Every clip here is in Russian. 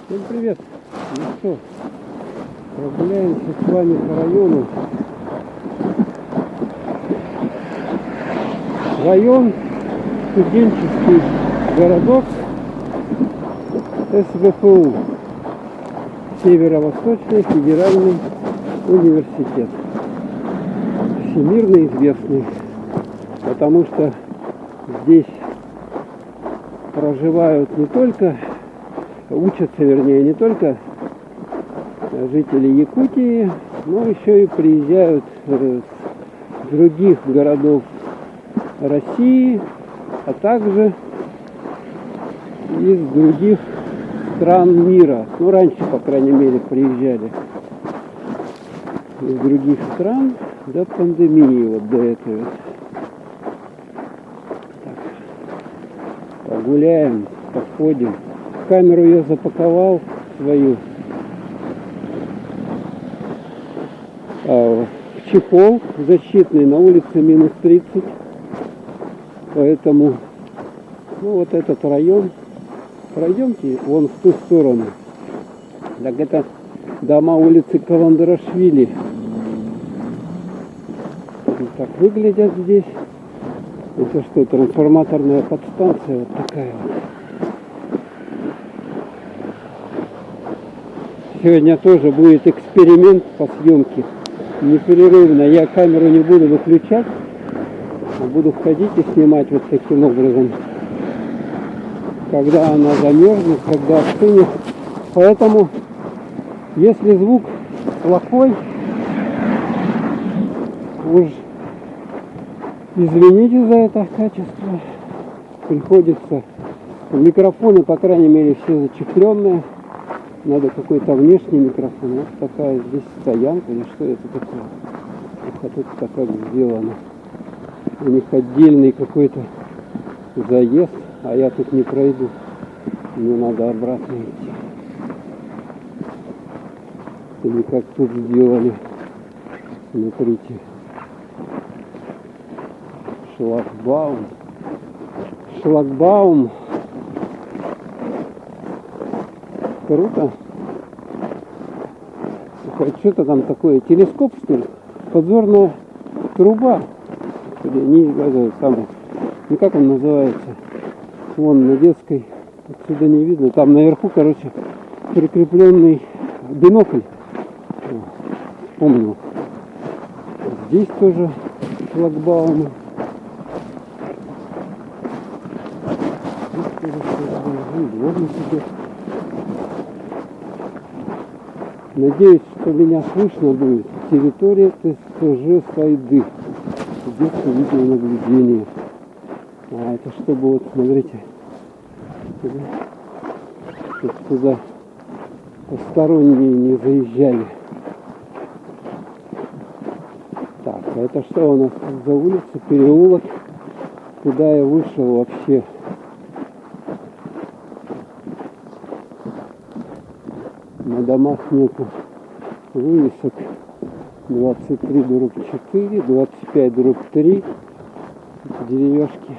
Всем привет! Ну что, прогуляемся с вами по району. Район, студенческий городок СВФУ, Северо-Восточный федеральный университет. Всемирно известный, потому что здесь проживают не только, учатся, вернее, не только жители Якутии, но еще и приезжают с других городов России, а также из других стран мира. Ну, раньше, по крайней мере, приезжали из других стран до пандемии, вот до этого. Так. Погуляем, походим. Камеру я запаковал свою в чехол защитный, на улице минус 30. Поэтому, ну, вот этот район, пройдемте вон в ту сторону. Так это дома улицы Каландарашвили. Вот так выглядят здесь. Это что, трансформаторная подстанция вот такая вот. Сегодня тоже будет эксперимент по съемке. Непрерывно. Я камеру не буду выключать, а буду ходить и снимать вот таким образом. Когда она замерзнет, когда остынет. Поэтому, если звук плохой, уж извините за это качество. Приходится. Микрофоны, по крайней мере, все зачехленные. Надо какой-то внешний микрофон. Вот такая здесь стоянка, или что это такое? А тут так сделано. У них отдельный какой-то заезд, а я тут не пройду. Мне надо обратно идти. Или как тут сделали. Смотрите. Шлагбаум. Шлагбаум. Круто. Что-то там такое. Телескоп, что ли? Подзорная труба. Не, там, ну как он называется? Вон на детской. Отсюда не видно. Там наверху, короче, прикрепленный бинокль. Вспомнил. Здесь тоже шлагбаумы. Здесь тоже шлагбаумы. Дворники. Надеюсь, что меня слышно будет. Территория ТСЖ Сайды. Детское видеонаблюдение. А это чтобы, вот, смотрите, чтобы сюда посторонние не заезжали. Так, а это что у нас за улица? Переулок. Куда я вышел вообще? На домах нету вывесок. 23/4, 25/3. Деревяшки.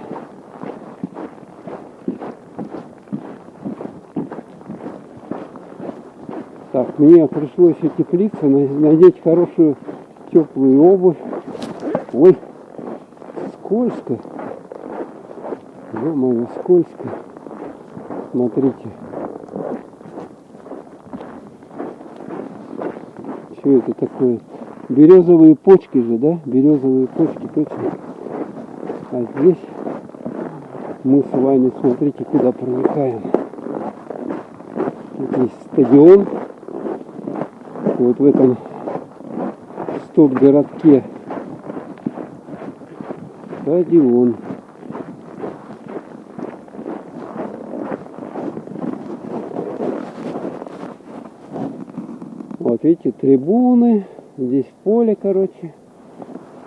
Так, мне пришлось утеплиться, надеть хорошую теплую обувь. Ой, скользко. Ё-моё, скользко. Смотрите. Что это такое? Березовые почки же, да? Березовые почки, точно. А здесь мы с вами, смотрите, куда проникаем. Тут есть стадион. Вот в этом стоп-городке стадион. Вот видите, трибуны. Здесь поле, короче.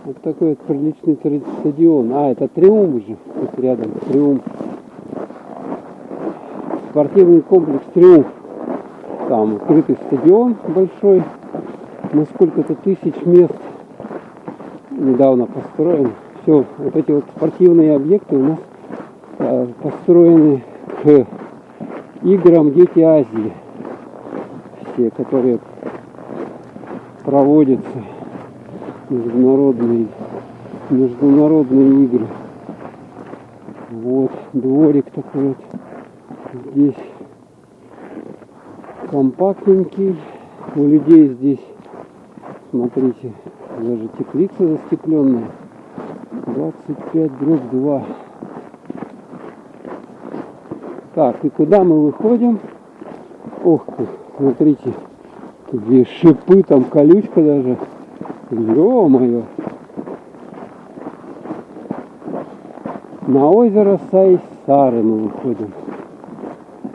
Вот такой вот приличный стадион. А, это Триумф же. Тут рядом Триумф. Спортивный комплекс Триумф. Там открытый стадион большой. На сколько-то тысяч мест. Недавно построен. Все, вот эти вот спортивные объекты у нас построены к играм Дети Азии. мероприятия, которые проводятся, международные игры. Вот дворик такой вот здесь компактненький. У людей здесь, смотрите, даже теплица застекленная. 25/2. Так, и куда мы выходим? Ох ты, смотрите, здесь шипы, там колючка даже. Ё-моё! На озеро Сайсары мы выходим.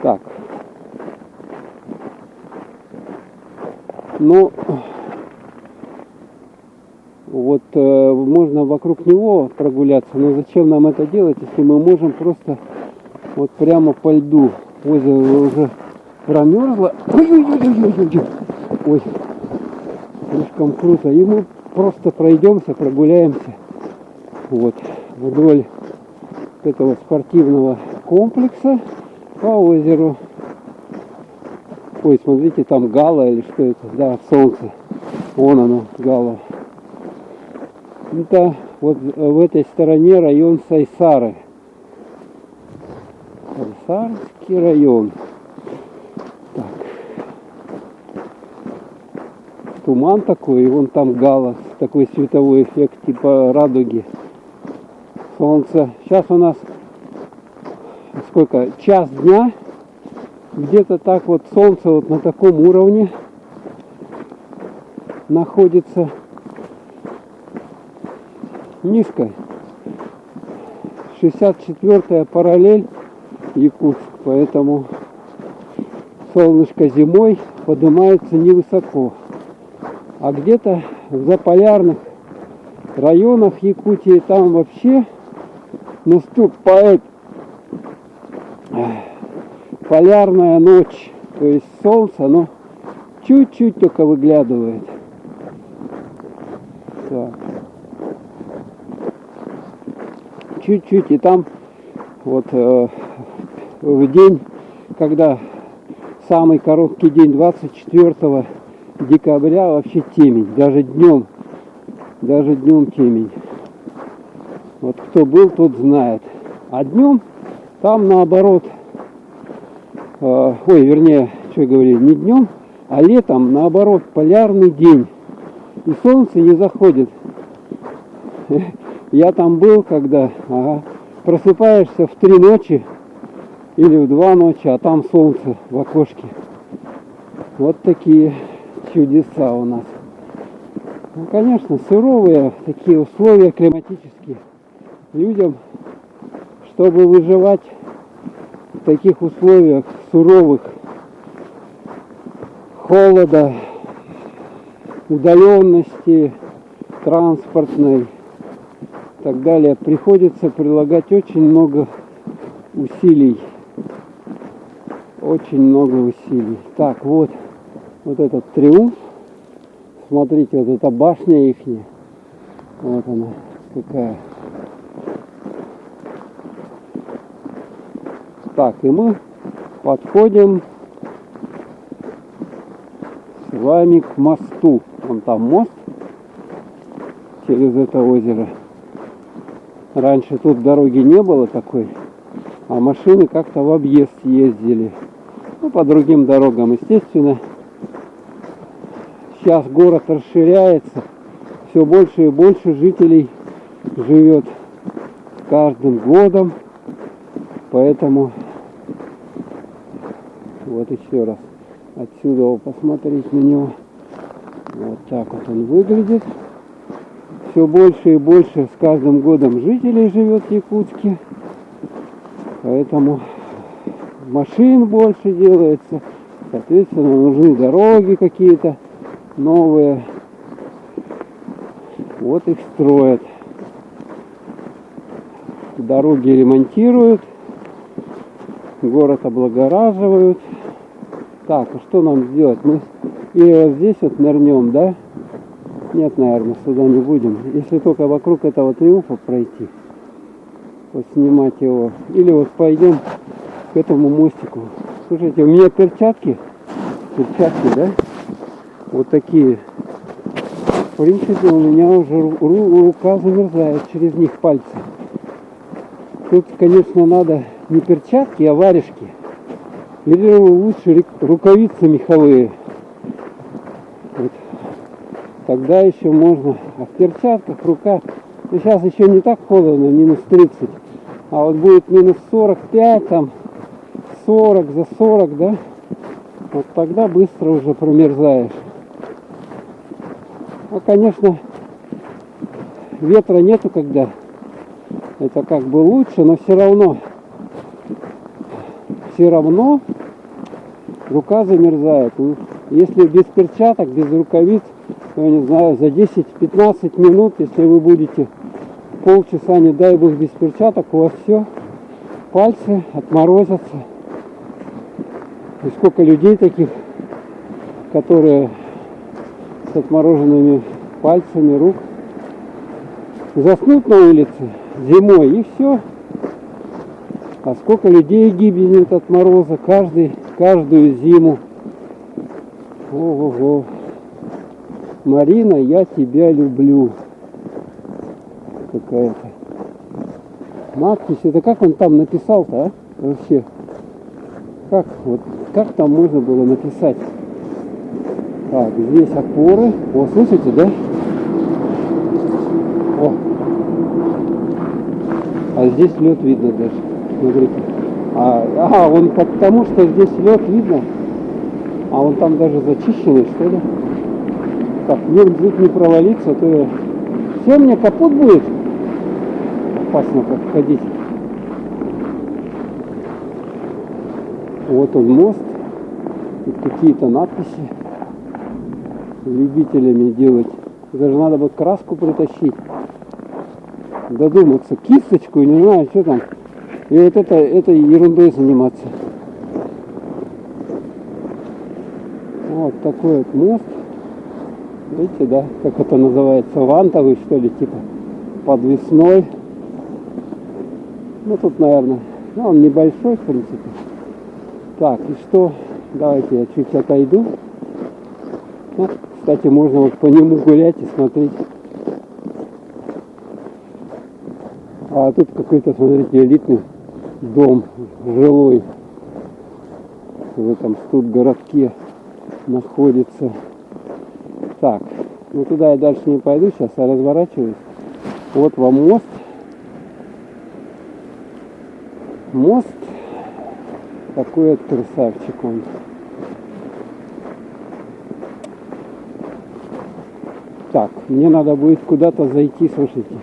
Так. Ну, вот можно вокруг него прогуляться, но зачем нам это делать, если мы можем просто вот прямо по льду. Озеро уже промерзло. Ой, слишком круто. И мы просто пройдемся, прогуляемся вот вдоль этого спортивного комплекса по озеру. Ой, смотрите, там гала или что это? Да, солнце. Вон оно, гала. Это вот в этой стороне район Сайсары. Сайсарский район. Так. Туман такой, и вон там гала. Такой световой эффект типа радуги. Солнце. Сейчас у нас сколько? Час дня. Где-то так вот солнце вот на таком уровне находится. Низко. 64-я параллель Якутск, поэтому солнышко зимой поднимается невысоко. А где-то в заполярных районах Якутии там вообще наступает полярная ночь. То есть солнце, оно чуть-чуть только выглядывает. Так. Чуть-чуть, и там вот в день, когда самый короткий день, 24 декабря, вообще темень, даже днем темень. Вот кто был, тот знает. А днем там наоборот, вернее, что я говорю, не днем, а летом наоборот полярный день. И солнце не заходит. Я там был, когда просыпаешься в 3 ночи или в 2 ночи, а там солнце в окошке. Вот такие чудеса у нас. Ну, конечно, суровые такие условия климатические. Людям, чтобы выживать в таких условиях суровых, холода, удаленности транспортной и так далее, приходится прилагать очень много усилий. Очень много усилий. Так, вот этот триумф. Смотрите, вот эта башня ихняя. Вот она какая. Так, и мы подходим с вами к мосту. Вон там мост через это озеро. Раньше тут дороги не было такой, а машины как-то в объезд ездили. Ну, по другим дорогам, естественно. Сейчас город расширяется, все больше и больше жителей живет с каждым годом, поэтому вот еще раз отсюда посмотреть на него. Вот так вот он выглядит. Все больше и больше с каждым годом жителей живет в Якутске, поэтому машин больше делается, соответственно нужны дороги какие-то новые. Вот их строят. Дороги ремонтируют, город облагораживают. Так, а что нам сделать? Мы или вот здесь вот нырнем, да? Нет, наверное, сюда не будем. Если только вокруг этого триумфа пройти, вот снимать его. Или вот пойдем к этому мостику. Слушайте, у меня перчатки перчатки, да? Вот такие. В принципе, у меня уже рука замерзает через них пальцы. Тут, конечно, надо не перчатки, а варежки. Или лучше рукавицы меховые. Вот. Тогда еще можно. А в перчатках рука. Ну, сейчас еще не так холодно, минус 30. А вот будет минус 45, там 40, за 40, да? Вот тогда быстро уже промерзаешь. Ну, конечно, ветра нету, когда это как бы лучше, но все равно рука замерзает. Если без перчаток, без рукавиц, я не знаю, за 10-15 минут, если вы будете полчаса, не дай бог, без перчаток, у вас все, пальцы отморозятся. И сколько людей таких, которые с отмороженными пальцами рук заснут на улице зимой, и все. А сколько людей гибнет от мороза каждую зиму. Ого-го. Марина, я тебя люблю. Какая-то надпись. Это как он там написал-то, а? Вообще. Как там можно было написать? Так, здесь опоры. О, слышите, да? О. А здесь лед видно даже. Смотрите. Он потому что здесь лед видно. А он там даже зачищенный, что ли? Так, мне вдруг не провалиться, а то я... Все, мне капут будет? Опасно как ходить. Вот он мост. Тут какие-то надписи. Любителями делать. Даже надо бы краску притащить. Додуматься. Кисточку, не знаю, что там. И вот этой ерундой заниматься. Вот такой вот мост. Видите, да? Как это называется? Вантовый, что ли, типа подвесной. Ну тут, наверное, он небольшой, в принципе. Так, и что? Давайте я чуть отойду. Ну, кстати, можно вот по нему гулять и смотреть. А тут какой-то, смотрите, элитный дом жилой в этом студгородке находится. Так, ну туда я дальше не пойду, сейчас я разворачиваюсь. Вот вам мост. Мост. Такой вот красавчик он. Так, мне надо будет куда-то зайти, слушайте.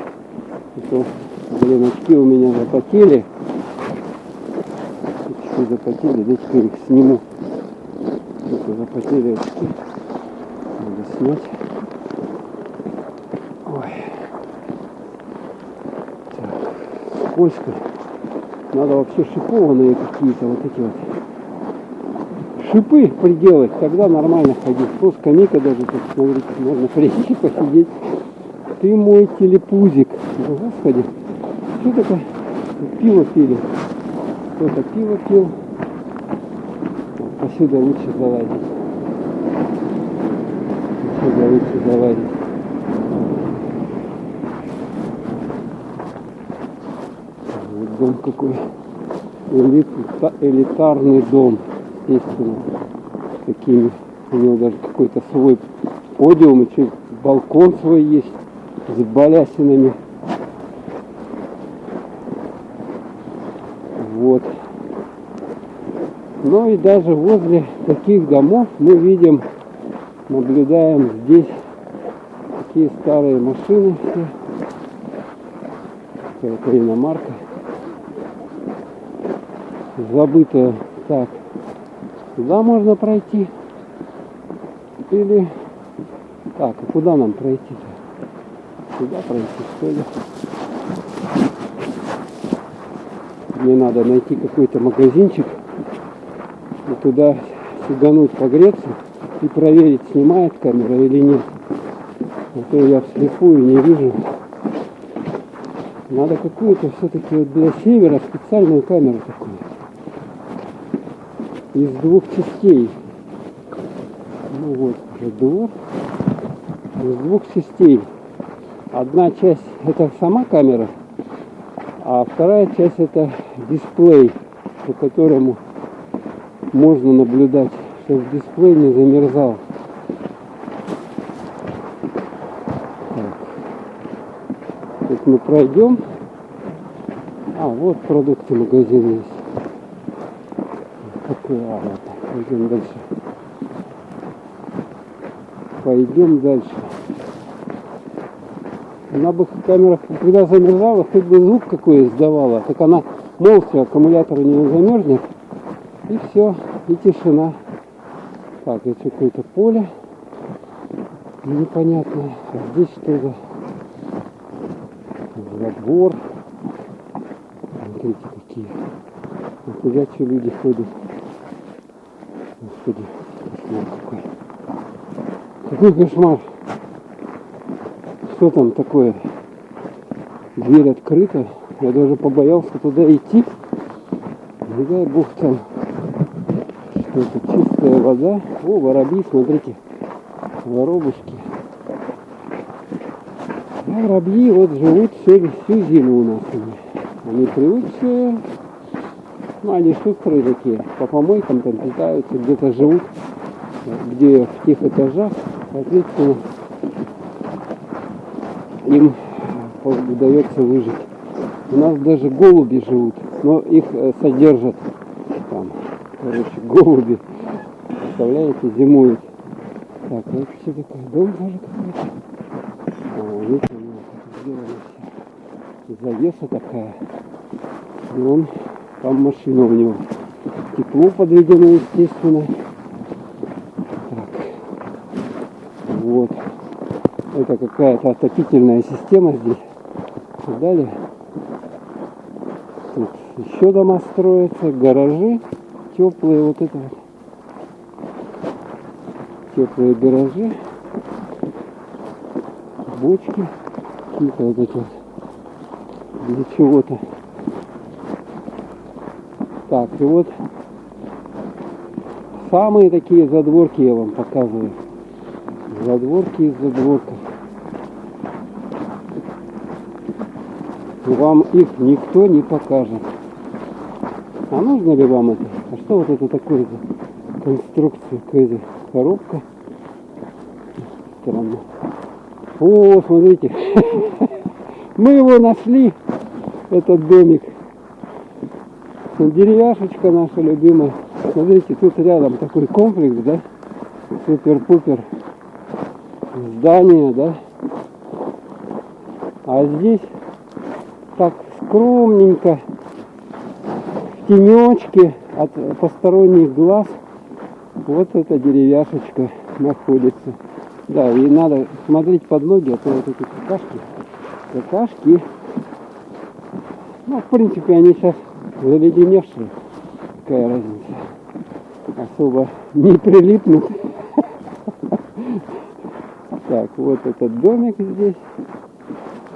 Блин, очки у меня запотели. Очки запотели, дайте-ка их сниму. Это запотели очки. Надо снять. Ой. Так, скользко. Надо вообще шипованные какие-то вот эти вот шипы приделать, тогда нормально ходить. Ну, скамейка даже тут, смотрите, можно прийти, посидеть. Ты мой телепузик. О, Господи, что такое? Пиво пили. Кто-то пиво пил. Посюда лучше залазить. Посюда лучше залазить. Вот дом какой. Элитарный дом. Естественно. Такими. У него даже какой-то свой подиум, и балкон свой есть с балясинами. Вот. Ну и даже возле таких домов мы видим, наблюдаем здесь такие старые машины все. Какая-то иномарка. Забытая. Так. Сюда можно пройти. Или... Так, а куда нам пройти-то? Сюда пройти, что ли? Мне надо найти какой-то магазинчик и туда сигануть, погреться и проверить, снимает камера или нет. А то я вслепую не вижу. Надо какую-то все-таки вот для севера специальную камеру такую. Из двух частей. Ну вот уже двор. Из двух частей. Одна часть это сама камера, а вторая часть это дисплей, по которому можно наблюдать, чтобы дисплей не замерзал. Так. Тут мы пройдем. А, вот продукты магазина есть. Такой, вот. Пойдем дальше. Пойдем дальше. Она бы камера, когда замерзала, хоть бы звук какой издавала, так она молча, аккумулятор у нее замерзнет, и все, и тишина. Так, это какое-то поле непонятное. А здесь что за забор? Смотрите, какие. А куда что люди ходят? Господи, кошмар какой. Какой кошмар. Что там такое? Дверь открыта. Я даже побоялся туда идти. Не дай бог там что-то чистая вода. О, воробьи, смотрите. Воробушки. Воробьи вот живут всю зиму у нас. Они привыкшие. Ну, они шустрые такие. По помойкам там питаются, где-то живут. Где в тех этажах, соответственно, им удается выжить. У нас даже голуби живут, но их содержат там. Короче, голуби, представляете, зимуют. Так, это все такое, дом даже какой-то. Видите, у него сделана вся завеса такая. И он, там машина у него. Тепло подведено, естественно. Так. Вот. Это какая-то отопительная система здесь. И далее. Тут еще дома строятся, гаражи теплые, вот это вот. Теплые гаражи, бочки, какие-то вот эти вот для чего-то. Так, и вот самые такие задворки я вам показываю. Задворки из задворков. Вам их никто не покажет. А нужно ли вам это? А что вот это такое за конструкция? Какая-то коробка. Странно. О, смотрите. Мы его нашли. Этот домик. Деревяшечка наша любимая. Смотрите, тут рядом такой комплекс, да? Супер-пупер. Здание, да? А здесь так скромненько, в тенечке от посторонних глаз, вот эта деревяшечка находится. Да, и надо смотреть под ноги, а то вот эти какашки, ну, в принципе, они сейчас заледеневшие, какая разница, особо не прилипнут. Так, вот этот домик здесь.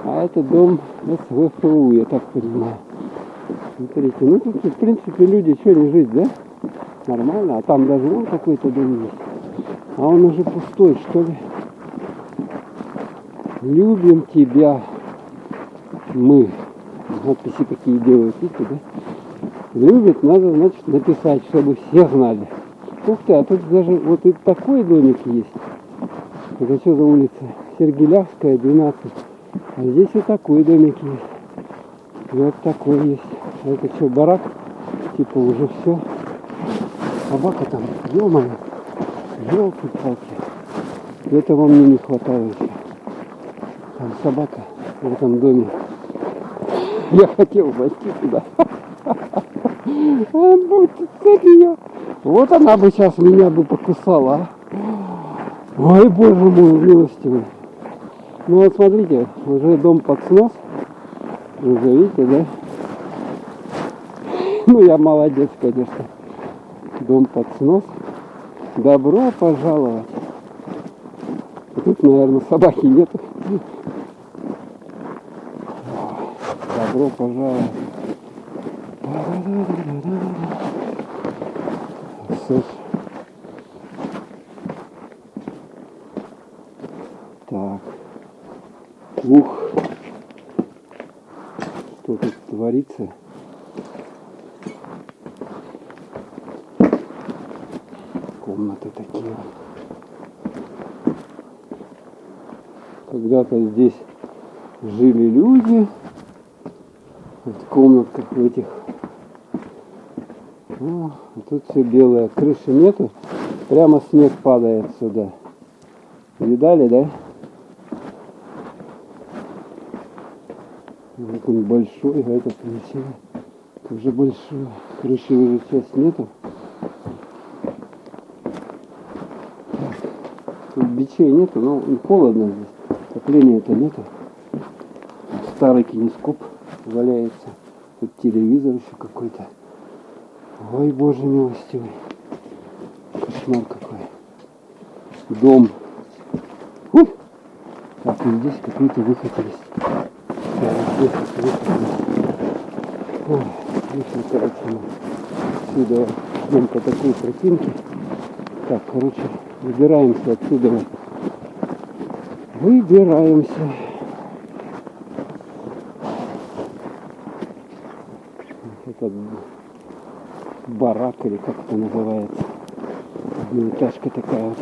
А это дом СВФУ, я так понимаю. Смотрите, ну тут, в принципе, люди, что не жить, да? Нормально. А там даже вон какой-то дом есть. А он уже пустой, что ли? Любим тебя мы. Надписи какие делают, видите, да? Любит, надо, значит, написать, чтобы все знали. Ух ты, а тут даже вот и такой домик есть. Это что за улица? Сергелявская, 12. А здесь и такой домик есть. И вот такой есть. А это что, барак? Типа уже все. Собака там, ё-моё. Ёлки-палки. Этого мне не хватало еще. Там собака в этом доме. Я хотел войти туда. Вот она бы сейчас меня бы покусала. Ой, боже мой, милостивый. Ну вот смотрите, уже дом под снос. Уже видите, да? Ну я молодец, конечно. Дом под снос. Добро пожаловать. Тут, наверное, собаки нету. Добро пожаловать. Так. Ух. Что тут творится? Комнаты такие. Когда-то здесь жили люди. В комнатках в этих. О, тут все белое. Крыши нету. Прямо снег падает сюда. Видали, да? Вот он большой, а этот красивый. Тоже большой. Крыши уже сейчас нету. Тут бичей нету, но холодно здесь. Отопления-то нету. Старый кинескоп валяется. Тут телевизор еще какой-то. Ой, боже милостивый. Кошмар какой. Дом. Фу! Так, и здесь какие-то выход есть. Да, здесь выход есть. Ой, вышли, короче, мы отсюда идем по такой тропинке. Так, короче, выбираемся отсюда. Выбираемся. Это барак или как это называется. Одноэтажка такая вот.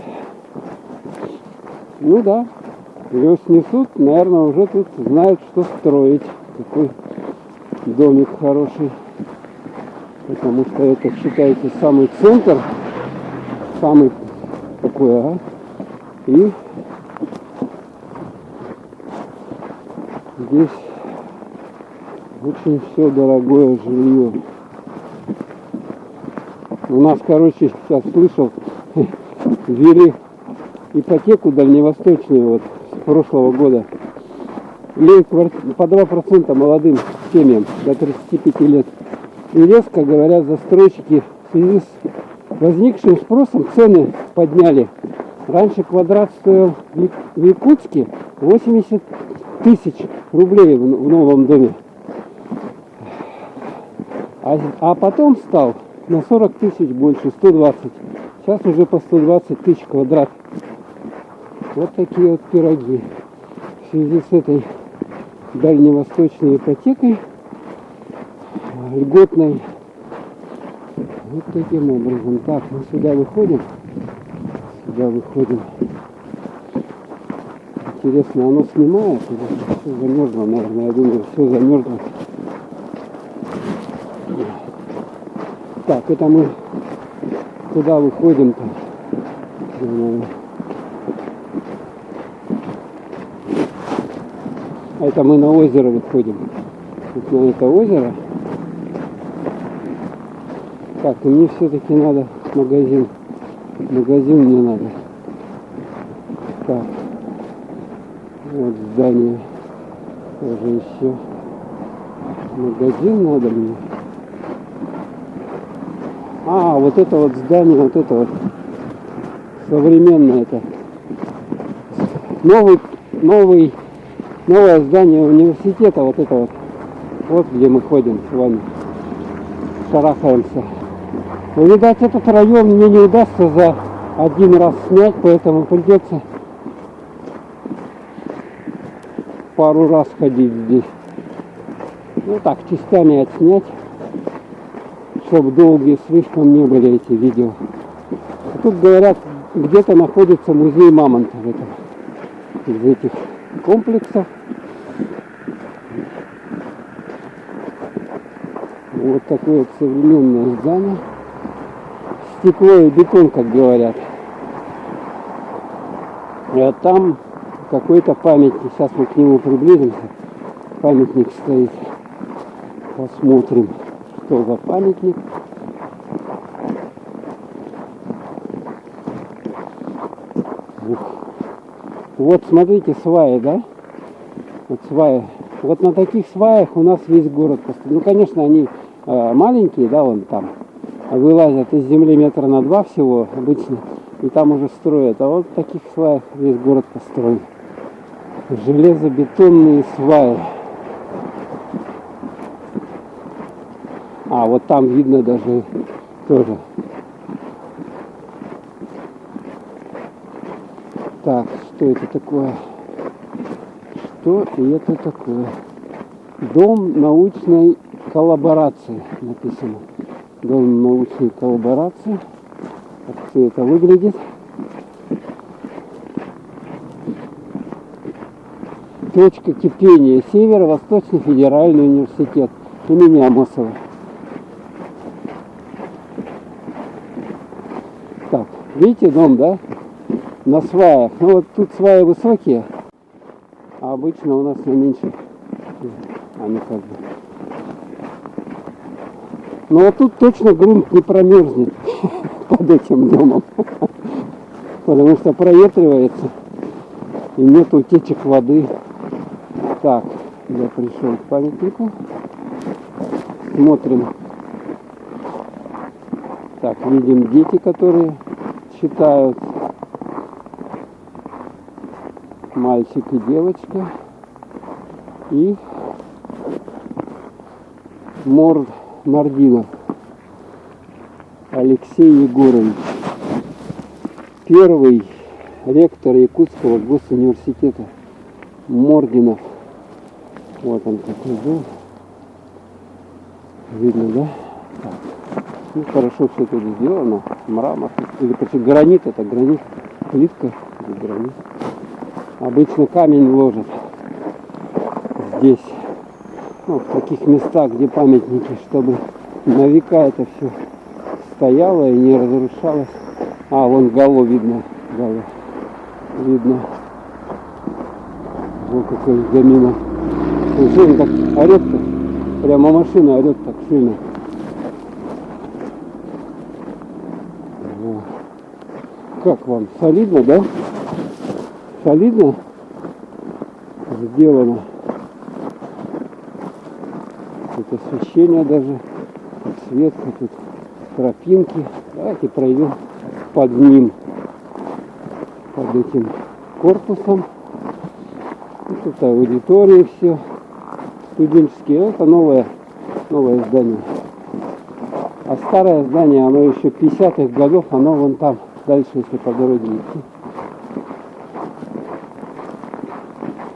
Ну да, ее снесут, наверное, уже тут знают, что строить. Такой домик хороший. Потому что это, считайте, самый центр. Самый такой, ага. И здесь очень все дорогое жилье. У нас, короче, сейчас слышал, ввели ипотеку дальневосточную вот с прошлого года. Или по 2% молодым семьям до 35 лет. И резко, говорят, застройщики в связи с возникшим спросом цены подняли. Раньше квадрат стоил в Якутске 80 тысяч рублей в новом доме. А потом стал на 40 тысяч больше, 120. Сейчас уже по 120 тысяч квадрат. Вот такие вот пироги. В связи с этой дальневосточной ипотекой, льготной, вот таким образом. Так, мы сюда выходим. Сюда выходим. Интересно, оно снимает или все замерзло, наверное, я думаю, все замерзло. Так, это мы куда выходим-то? Это мы на озеро выходим. Вот на это озеро. Так, и мне все-таки надо магазин. Магазин мне надо. Так. Вот здание. Тоже еще. Магазин надо мне. А, вот это вот здание, вот это вот современное это. Новое здание университета, вот это вот. Вот где мы ходим с вами. Шарахаемся. Но, видать, этот район мне не удастся за один раз снять, поэтому придется пару раз ходить здесь. Ну так, частями отснять, чтобы долгие слишком не были эти видео. А тут, говорят, где-то находится музей мамонтов из этих комплексов. Вот такое вот современное здание. Стекло и бетон, как говорят. А там какой-то памятник. Сейчас мы к нему приблизимся. Памятник стоит. Посмотрим, что за памятник. Вот смотрите, сваи, да? Вот сваи. Вот на таких сваях у нас весь город построен. Ну, конечно, они маленькие, да, вон там. Вылазят из земли метра на 2 всего обычно. И там уже строят. А вот в таких сваях весь город построен. Железобетонные сваи. А, вот там видно даже тоже. Так, что это такое? Что это такое? Дом научной коллаборации написано. Дом научной коллаборации. Как все это выглядит. Точка кипения. Северо-Восточный федеральный университет имени Амосова. Так, видите дом, да? На сваях. Ну вот тут сваи высокие, а обычно у нас на меньше. Они как бы. Но вот тут точно грунт не промерзнет под этим домом. Потому что проветривается и нет утечек воды. Так, я пришел к памятнику. Смотрим. Так, видим дети, которые читают. Мальчик и девочка. И Мординов Алексей Егорович. Первый ректор Якутского госуниверситета. Мординов. Вот он какой был. Видно, да? Так. Ну, хорошо все тут сделано. Мрамор. Или почти гранит, это гранит. Плитка или гранит. Обычно камень ложат здесь. Ну, в таких местах, где памятники, чтобы на века это все стояло и не разрушалось. А, вон гало видно. Гало. Видно. Вот какой домина. Он так орет-то. Прямо машина орет так сильно. Как вам? Солидно, да? Солидно сделано. Тут освещение даже, подсветка, тут тропинки. Давайте пройдем под ним, под этим корпусом. И тут аудитории все студенческие. Это новое здание. А старое здание, оно еще 50-х годов, оно вон там, дальше, если по дороге идти.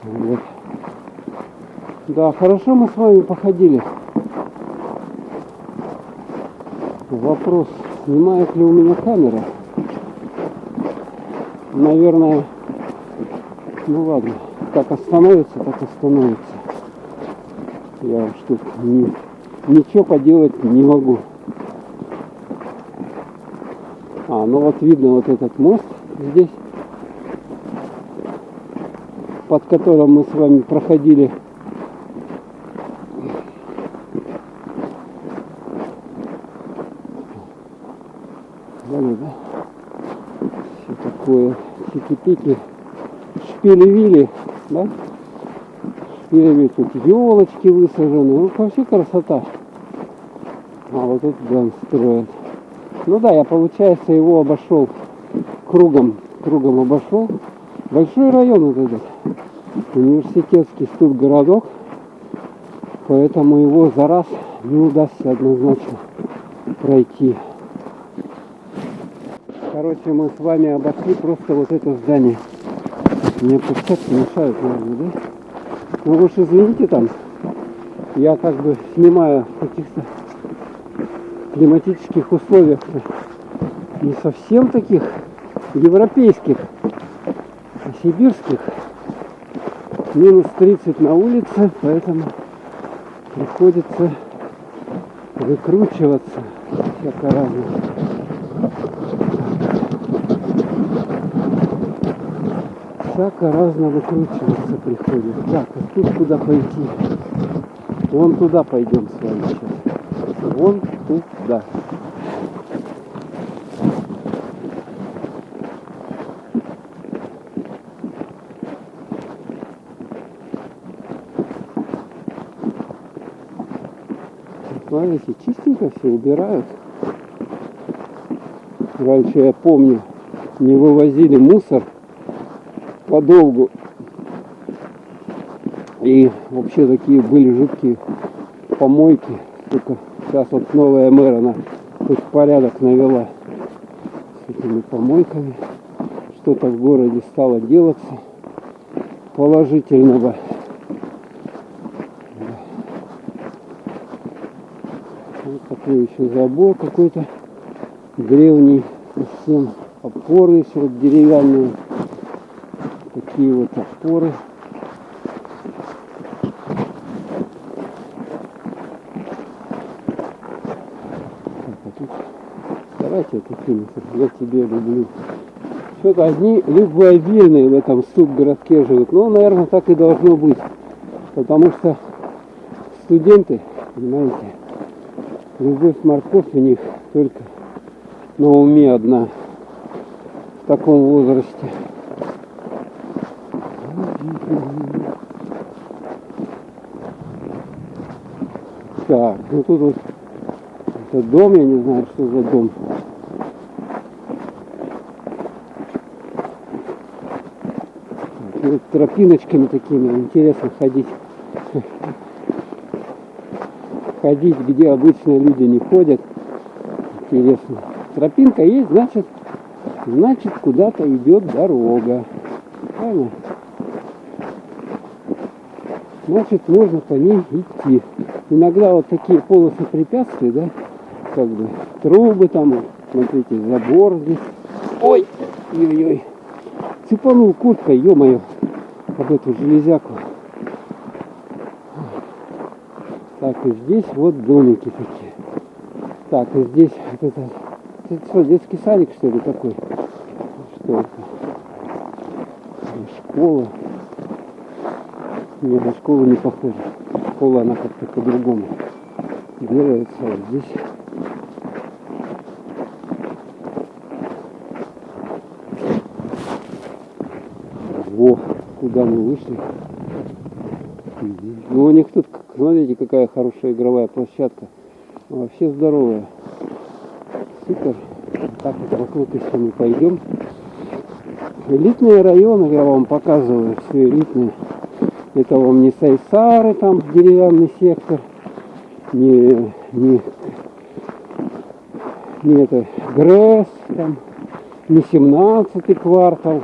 Вот. Да, хорошо мы с вами походили. Вопрос, снимает ли у меня камера? Наверное, ну ладно, как остановится, так остановится. Я уж тут ничего поделать не могу. Ну вот видно вот этот мост здесь, под которым мы с вами проходили. Далее, да? Все такое, сики-пики, шпили-вили, да? Шпили-вили, тут елочки высажены, ну вообще красота. А вот тут дом строят. Ну да, я, получается, его обошел кругом обошел. Большой район вот этот, университетский студгородок, поэтому его за раз не удастся однозначно пройти. Короче, мы с вами обошли просто вот это здание. Мне перчатки мешают, наверное, да? Ну вы уж извините там, я как бы снимаю в каких-то климатических условиях, не совсем таких европейских, а сибирских. Минус 30 на улице, поэтому приходится выкручиваться всяко разно. Всяко разно выкручиваться приходится. Так, а тут куда пойти? Вон туда пойдем с вами сейчас. Вон туда. Смотрите, чистенько все убирают. Раньше, я помню, не вывозили мусор подолгу. И вообще такие были жуткие помойки. Только сейчас вот новая мэр, она хоть порядок навела с этими помойками. Что-то в городе стало делаться положительного. Смотрю, еще забор какой-то древний, совсем опоры еще вот деревянные. Такие вот опоры. Давайте такими, я тебя люблю. Что-то одни любвеобильные в этом студгородке живут. Ну, наверное, так и должно быть. Потому что студенты, понимаете, любовь, морковь у них только на уме одна в таком возрасте. Так, ну тут вот это дом, я не знаю, что за дом. И вот тропиночками такими интересно ходить. Ходить, где обычно люди не ходят. Интересно. Тропинка есть, значит куда-то идет дорога. Правильно? Значит, можно по ней идти. Иногда вот такие полосы препятствий, да, как бы трубы там, смотрите, забор здесь. Ой, ой-ой, цепанул курткой, ё-моё, об эту железяку. Так, и здесь вот домики такие. Так, и здесь вот это что, детский садик, что ли, такой? Что это? Школа. Нет, на школу не похоже. Школа, она как-то по-другому делается. Вот здесь во, куда мы вышли. Ну, у них тут, смотрите, какая хорошая игровая площадка. Вообще здоровая. Супер. Так вот вокруг, если мы пойдем. Элитные районы я вам показываю, все элитные. Это вам не Сайсары, там деревянный сектор, не это ГРЭС, там, не 17-й квартал.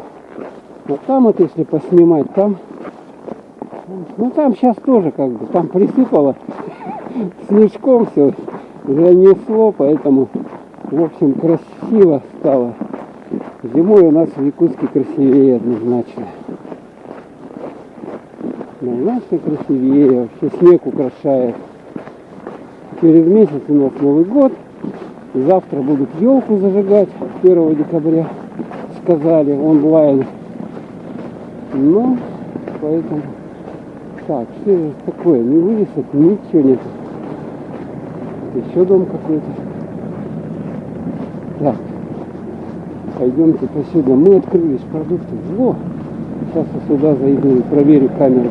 А там вот если поснимать, там, ну там сейчас тоже как бы, там присыпало снежком все, занесло, поэтому, в общем, красиво стало. Зимой у нас в Якутске красивее однозначно. Однозначно красивее, вообще снег украшает. Через месяц у нас Новый год. Завтра будут елку зажигать 1 декабря, сказали, онлайн. Ну, поэтому... Так, что же такое? Ни вывесок, ничего нет. Еще дом какой-то. Так, пойдемте посюда. Мы открылись продукты. Во! Сейчас я сюда зайду и проверю камеру,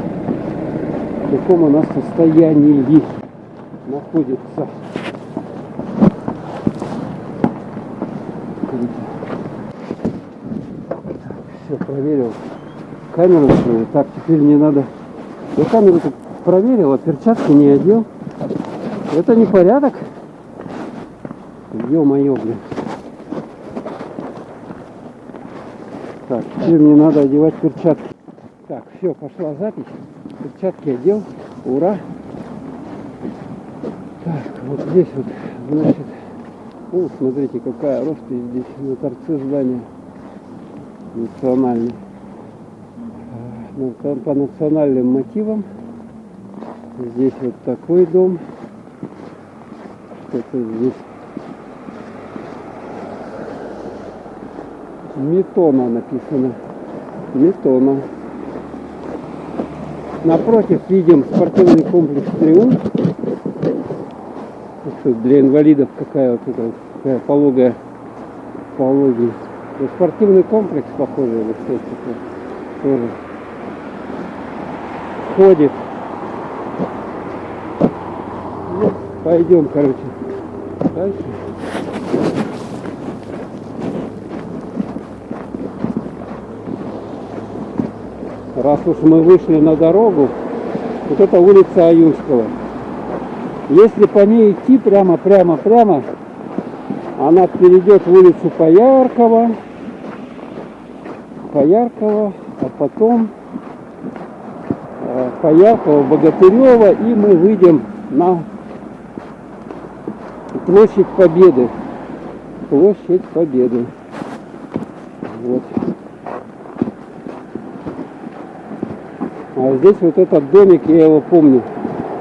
в каком у нас состоянии находится. Все, проверил камеру свою. Так, теперь мне надо... Я камеру тут проверил, а перчатки не одел. Это не порядок. Ё-моё, блин. Так, теперь мне надо одевать перчатки. Так, все, пошла запись. Перчатки одел. Ура. Так, вот здесь вот, значит, ну, смотрите, какая роспись здесь на торце здания. Национальный. По национальным мотивам. Здесь вот такой дом. Что-то здесь. Метона написано. Метона. Напротив видим спортивный комплекс «Триумф». Для инвалидов какая вот эта вот, такая пологая. Спортивный комплекс, похоже, или что-то такое. Тоже ходит. Ну, пойдем, короче, дальше. Раз уж мы вышли на дорогу, вот это улица Аюрского. Если по ней идти прямо, она перейдет в улицу Пояркова, а потом Пояркова, Богатырева, и мы выйдем на Площадь Победы. Площадь Победы. Вот. А здесь вот этот домик, я его помню.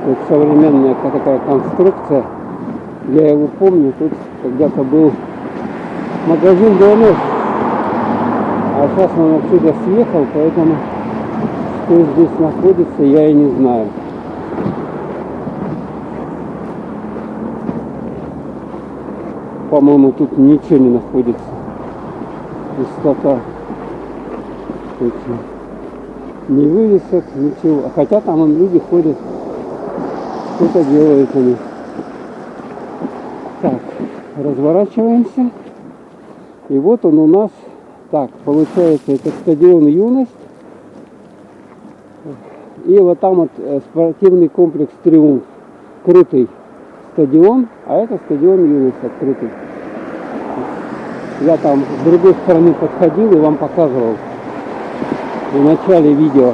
Вот современная такая конструкция. Я его помню. Тут когда-то был магазин ДНС. А сейчас он отсюда съехал, поэтому что здесь находится, я и не знаю. По-моему, тут ничего не находится. Пустота. Точно. Ни вывесок, ничего. Хотя там вон люди ходят, что-то делают они. Так, разворачиваемся. И вот он у нас. Так, получается, это стадион «Юность». И вот там вот спортивный комплекс «Триумф». Крытый стадион, а это стадион «Юность» открытый. Я там с другой стороны подходил и вам показывал в начале видео.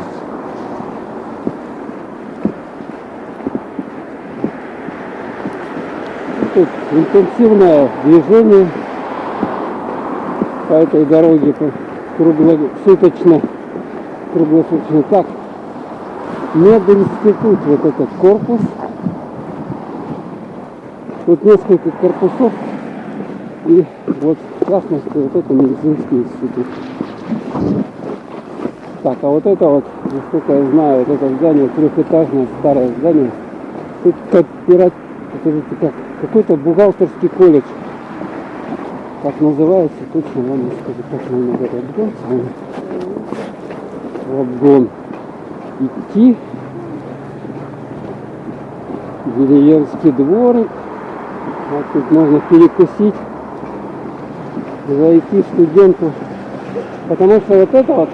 Тут интенсивное движение по этой дороге круглосуточно. Так, мединститут, вот этот корпус. Тут несколько корпусов. И вот в частности вот это медицинский институт. Так, а вот это вот, насколько я знаю, вот это здание, трехэтажное старое здание. Тут какой-то бухгалтерский колледж. Как называется, точно вам не скажу. Как нам надо в обгон идти. Деревенский дворик. Вот тут можно перекусить, зайти студенту. Потому что вот это вот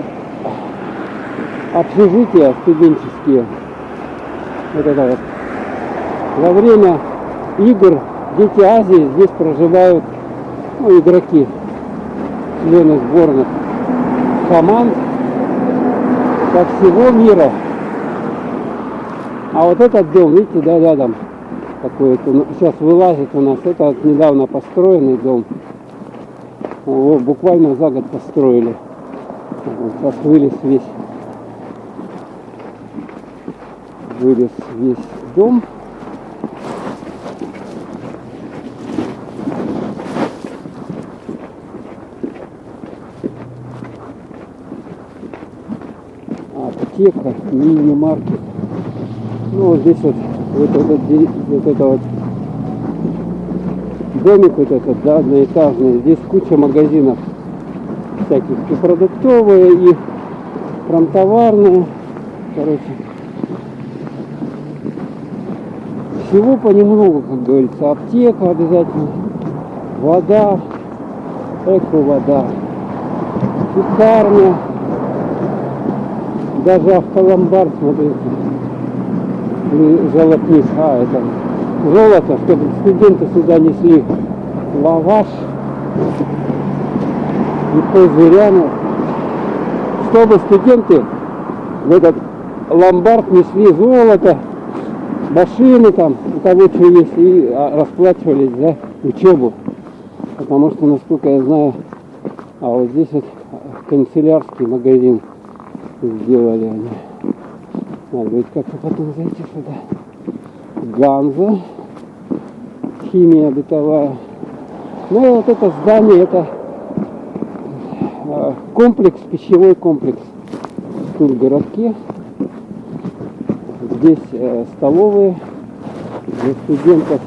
общежития студенческие. Вот это вот. Во время игр дети Азии здесь проживают, ну, игроки, члены сборных команд со всего мира. А вот этот дом, видите, да, рядом такой вот, сейчас вылазит у нас, это вот недавно построенный дом. Его буквально за год построили. Вот сейчас вылез весь дом. Аптека, мини-маркет. Ну вот здесь вот это вот домик вот этот, да, одноэтажный. Здесь куча магазинов всяких, и продуктовые, и промтоварные. Короче, всего понемногу, как говорится. Аптека обязательно, вода, эко-вода, пекарня, даже автоломбард, смотрите, золотник, это золото, чтобы студенты сюда несли лаваш и пузырями, чтобы студенты в этот ломбард несли золото, машины там, у того, что есть, и расплачивались за учебу. Потому что, насколько я знаю, а вот здесь вот канцелярский магазин сделали они. Надо будет как-то потом зайти сюда. Ганза, химия бытовая. Ну и вот это здание, это комплекс, пищевой комплекс тут в городке. Здесь столовые для студентов,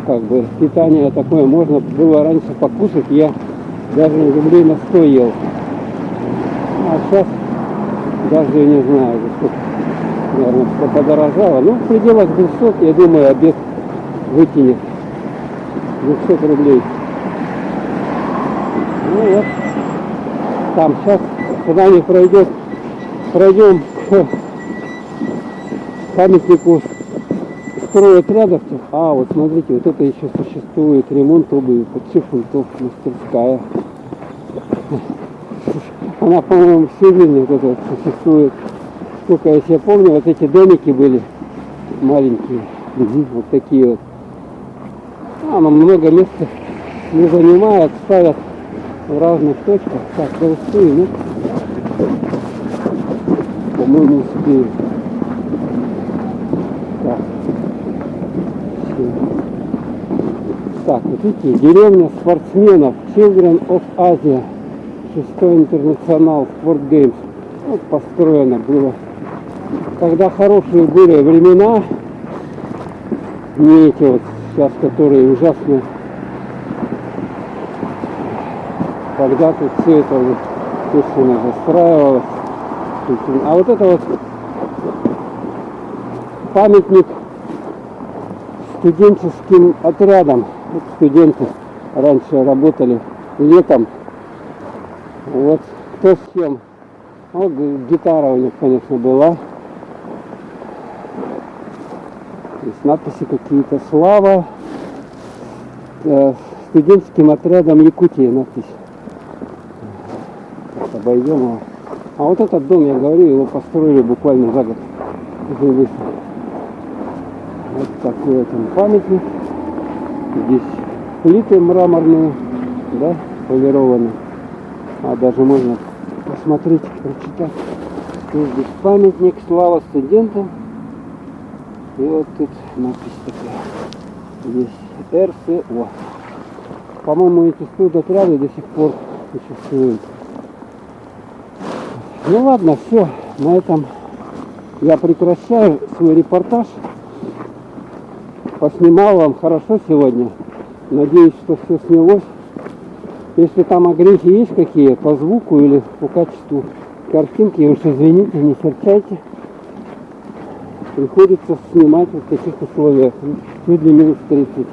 как бы питание такое можно было раньше покушать. Я даже не люблю, на 100 ел. А сейчас даже не знаю, сколько, наверное, что подорожало. Ну, в пределах 200, я думаю, обед вытянет. 200 рублей. Ну вот. Там сейчас с нами пройдем к памятнику стройотрядовцев. А, вот смотрите, вот это еще существует. Ремонт обуви под шифунтов, мастерская. Она, по-моему, всю жизнь вот это вот существует. Сколько я себе помню, вот эти домики были маленькие. Вот такие вот. Оно много места не занимает, ставят в разных точках. Так, я успею, нет? По-моему, успею. Так. Так, вот видите, деревня спортсменов Children of Asia, 6-й интернационал Sport Games. Вот построено было. Когда хорошие были времена, не эти вот сейчас, которые ужасные. Когда тут все это вот естественно застраивалось. А вот это вот памятник студенческим отрядам. Вот студенты раньше работали летом. Вот кто с чем. Вот гитара у них, конечно, была. Здесь надписи какие-то. Слава студенческим отрядом Якутии надпись. Обойдем его. А вот этот дом, я говорю, его построили буквально за год. Вот такой вот он памятник. Здесь плиты мраморные, да, полированные. А даже можно посмотреть, прочитать. Что здесь памятник, слава студентам. И вот тут надпись такая. Здесь РСО. По-моему, эти студотряды до сих пор существуют. Ну ладно, все. На этом я прекращаю свой репортаж. Поснимал вам хорошо сегодня. Надеюсь, что все снялось. Если там огрехи есть какие по звуку или по качеству картинки, уж извините, не серчайте. Приходится снимать в таких условиях. Сегодня минус 30.